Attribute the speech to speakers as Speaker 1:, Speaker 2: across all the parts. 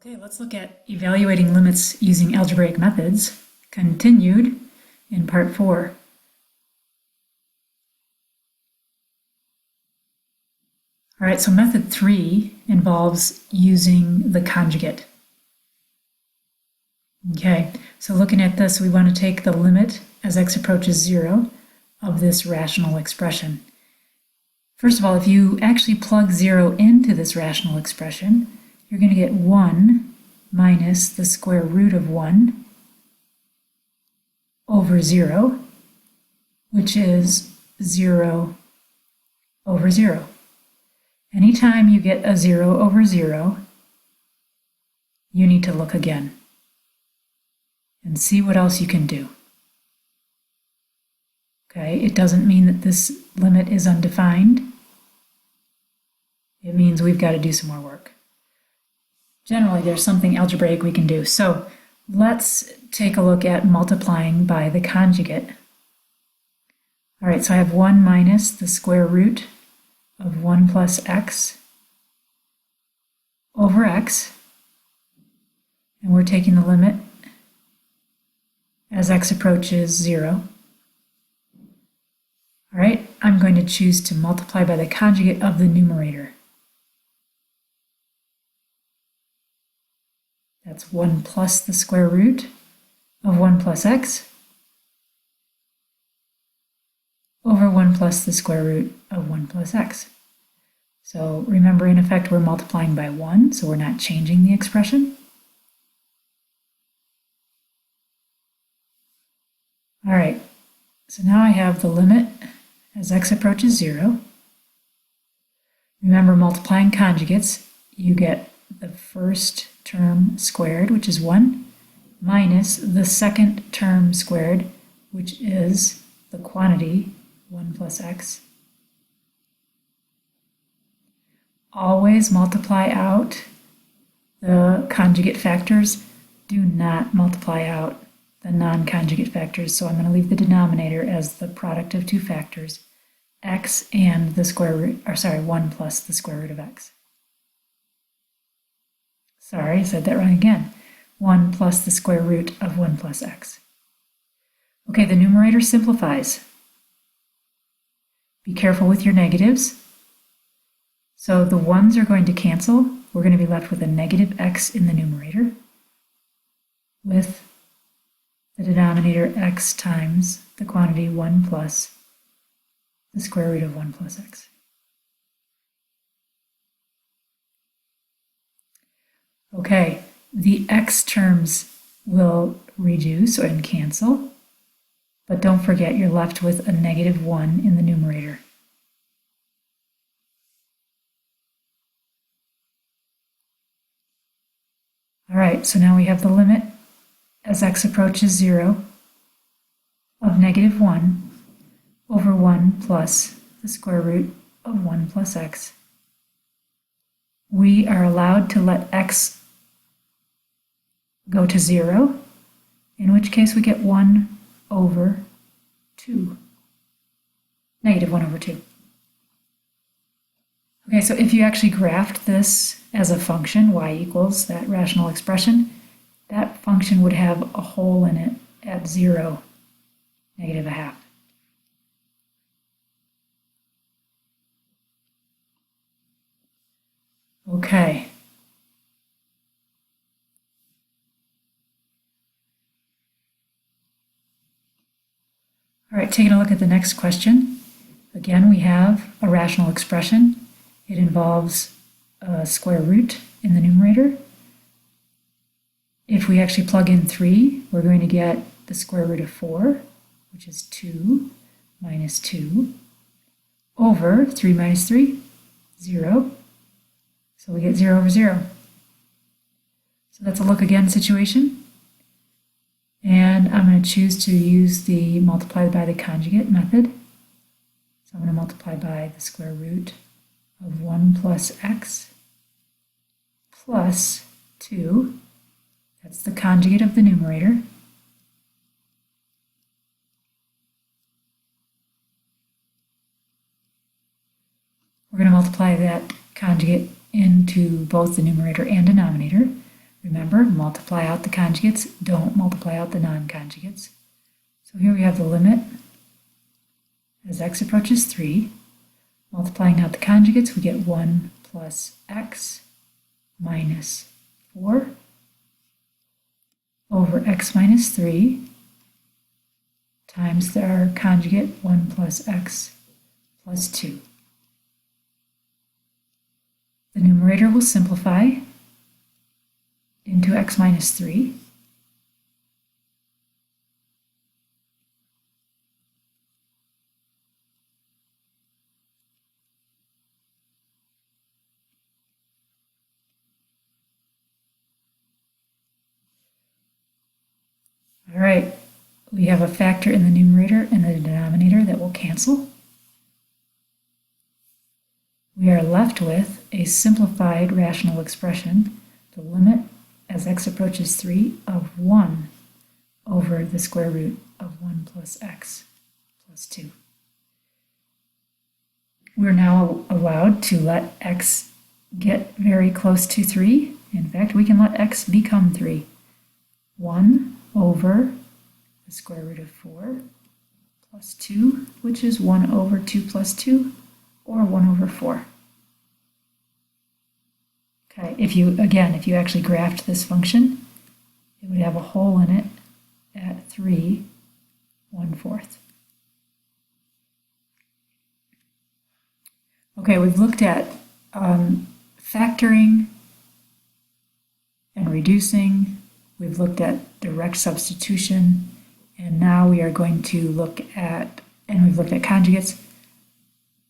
Speaker 1: Okay, let's look at evaluating limits using algebraic methods, continued in part 4. All right, so method 3 involves using the conjugate. Okay, so looking at this, we want to take the limit as x approaches 0 of this rational expression. First of all, if you actually plug 0 into this rational expression, you're going to get 1 minus the square root of 1 over 0, which is 0 over 0. Anytime you get a 0 over 0, you need to look again and see what else you can do. Okay, it doesn't mean that this limit is undefined. It means we've got to do some more work. Generally, there's something algebraic we can do. So let's take a look at multiplying by the conjugate. All right, so I have 1 minus the square root of 1 plus x over x, and we're taking the limit as x approaches 0. All right, I'm going to choose to multiply by the conjugate of the numerator. That's 1 plus the square root of 1 plus x over 1 plus the square root of 1 plus x. So remember, in effect, we're multiplying by 1, so we're not changing the expression. All right, so now I have the limit as x approaches 0. Remember, multiplying conjugates, you get the first term squared, which is 1, minus the second term squared, which is the quantity 1 plus x. Always multiply out the conjugate factors. Do not multiply out the non-conjugate factors. So I'm going to leave the denominator as the product of two factors, x and the square root, or sorry, 1 plus the square root of x. Sorry, I said that wrong again. 1 plus the square root of 1 plus x. Okay, the numerator simplifies. Be careful with your negatives. So the 1's are going to cancel. We're going to be left with a negative x in the numerator with the denominator x times the quantity 1 plus the square root of 1 plus x. Okay, the x terms will reduce and cancel, but don't forget you're left with a negative 1 in the numerator. All right, so now we have the limit as x approaches 0 of negative 1 over 1 plus the square root of 1 plus x. We are allowed to let x go to 0, in which case we get 1 over 2, negative 1 over 2. Okay, so if you actually graphed this as a function, y equals that rational expression, that function would have a hole in it at 0, negative a half. Okay. All right, taking a look at the next question. Again, we have a rational expression. It involves a square root in the numerator. If we actually plug in 3, we're going to get the square root of 4, which is 2 minus 2, over 3 minus 3, 0. So we get 0 over 0. So that's a look again situation. And I'm going to choose to use the multiply by the conjugate method. So I'm going to multiply by the square root of 1 plus x plus 2. That's the conjugate of the numerator. We're going to multiply that conjugate into both the numerator and denominator. Remember, multiply out the conjugates, don't multiply out the non-conjugates. So here we have the limit as x approaches 3. Multiplying out the conjugates, we get 1 plus x minus 4 over x minus 3 times our conjugate 1 plus x plus 2. The numerator will simplify into x minus 3. All right, we have a factor in the numerator and a denominator that will cancel. We are left with a simplified rational expression, the limit as x approaches 3 of 1 over the square root of 1 plus x plus 2. We're now allowed to let x get very close to 3. In fact, we can let x become 3. 1 over the square root of 4 plus 2, which is 1 over 2 plus 2, or 1 over 4. Okay, if you actually graphed this function, it would have a hole in it at 3 1/4. Okay, we've looked at factoring and reducing. We've looked at direct substitution, and now we are going to look at, and we've looked at conjugates.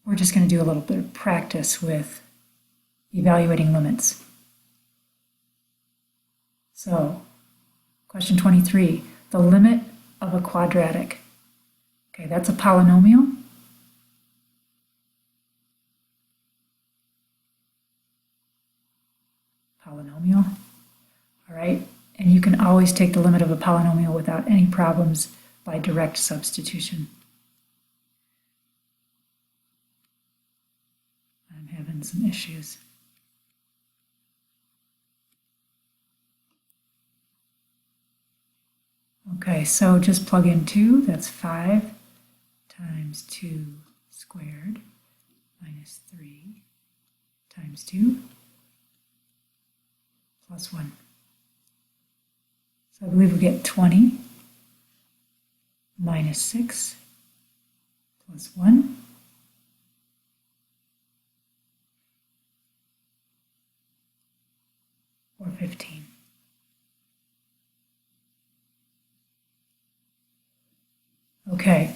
Speaker 1: We're just going to do a little bit of practice with evaluating limits. So, question 23, the limit of a quadratic. Okay, that's a polynomial. Polynomial. All right, and you can always take the limit of a polynomial without any problems by direct substitution. I'm having some issues. Okay, so just plug in 2, that's 5 times 2 squared minus 3 times 2 plus 1. So I believe we get 20 minus 6 plus 1 or 15. Okay.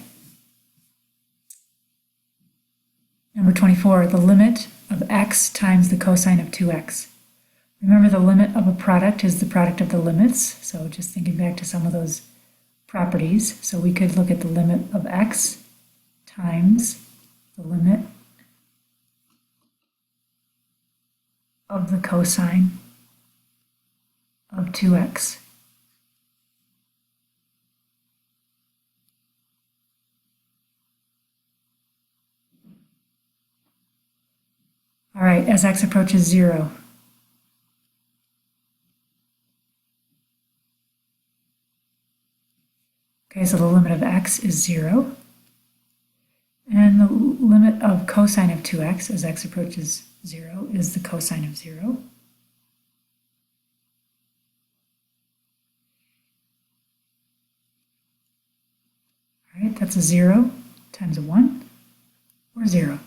Speaker 1: Number 24, the limit of x times the cosine of 2x. Remember, the limit of a product is the product of the limits. So just thinking back to some of those properties. So we could look at the limit of x times the limit of the cosine of 2x. All right, as x approaches 0. Okay, so the limit of x is 0. And the limit of cosine of 2x as x approaches 0 is the cosine of 0. All right, that's a 0 times a 1, or 0.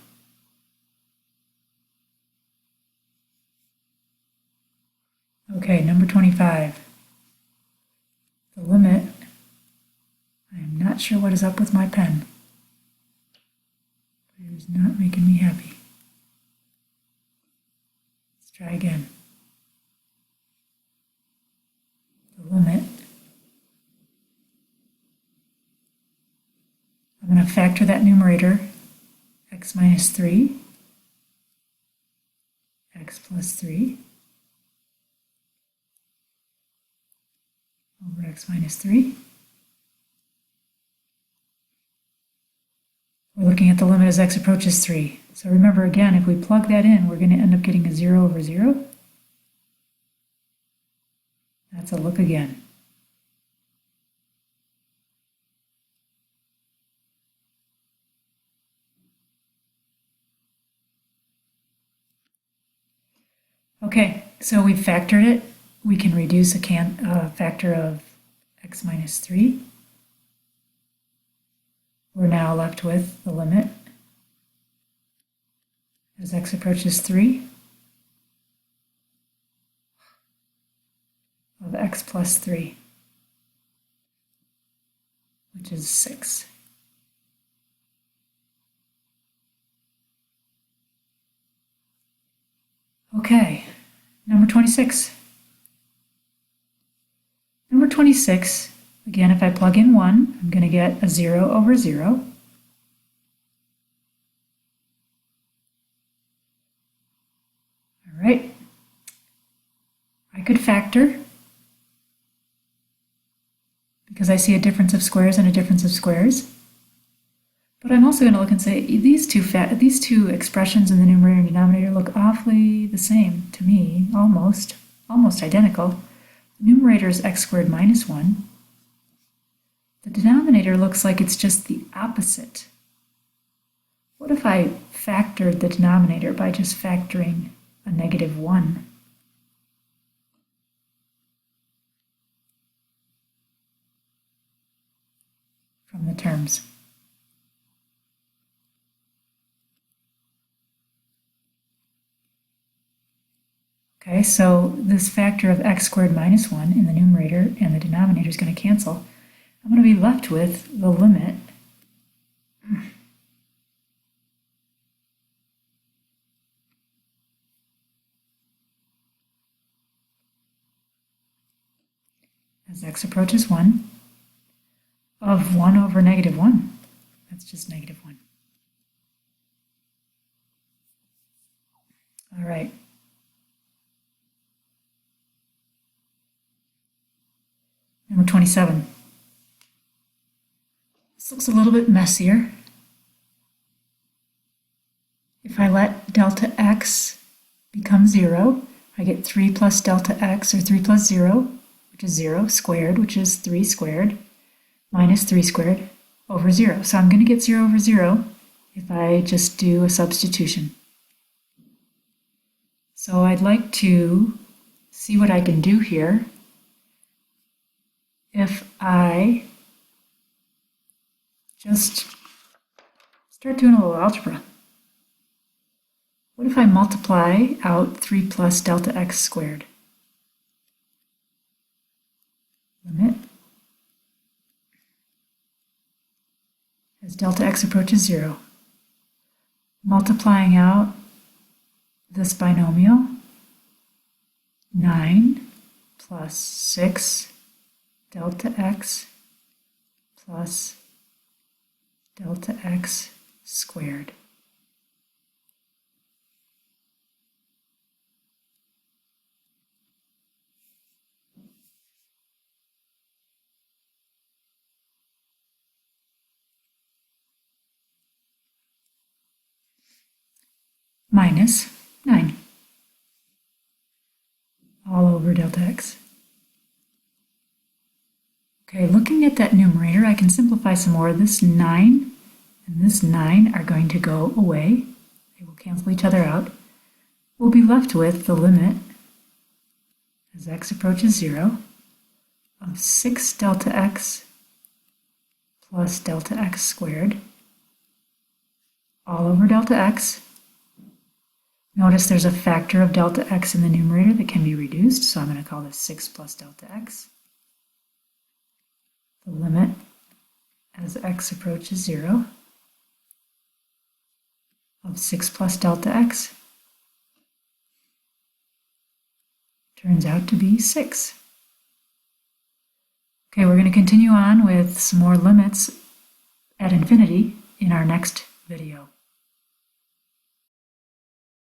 Speaker 1: Okay, number 25. The limit, I'm not sure what is up with my pen. It is not making me happy. Let's try again. The limit, I'm going to factor that numerator, x minus 3, x plus 3, over x minus 3. We're looking at the limit as x approaches 3. So remember again, if we plug that in, we're going to end up getting a 0 over 0. That's a look again. Okay, so we've factored it. We can reduce a factor of x minus 3. We're now left with the limit as x approaches 3 of x plus 3, which is 6. Okay, number 26. Number 26, again, if I plug in 1, I'm going to get a 0 over 0. All right. I could factor because I see a difference of squares and a difference of squares. But I'm also going to look and say these two expressions in the numerator and denominator look awfully the same to me, almost identical. The numerator is x squared minus 1. The denominator looks like it's just the opposite. What if I factored the denominator by just factoring a negative 1? From the terms. Okay, so this factor of x squared minus 1 in the numerator and the denominator is going to cancel. I'm going to be left with the limit as x approaches 1 of 1 over negative 1. That's just negative 1. All right. Number 27. This looks a little bit messier. If I let delta x become 0, I get 3 plus delta x, or 3 plus 0, which is 0, squared, which is 3 squared, minus 3 squared, over 0. So I'm going to get 0 over 0 if I just do a substitution. So I'd like to see what I can do here. If I just start doing a little algebra. What if I multiply out 3 plus delta x squared? Limit as delta x approaches 0. Multiplying out this binomial, 9 plus 6 delta x plus delta x squared. Minus 9 all over delta x. Okay, looking at that numerator, I can simplify some more. This 9 and this 9 are going to go away. They will cancel each other out. We'll be left with the limit as x approaches 0 of 6 delta x plus delta x squared all over delta x. Notice there's a factor of delta x in the numerator that can be reduced, so I'm going to call this 6 plus delta x. The limit as x approaches 0 of 6 plus delta x turns out to be 6. Okay, we're going to continue on with some more limits at infinity in our next video.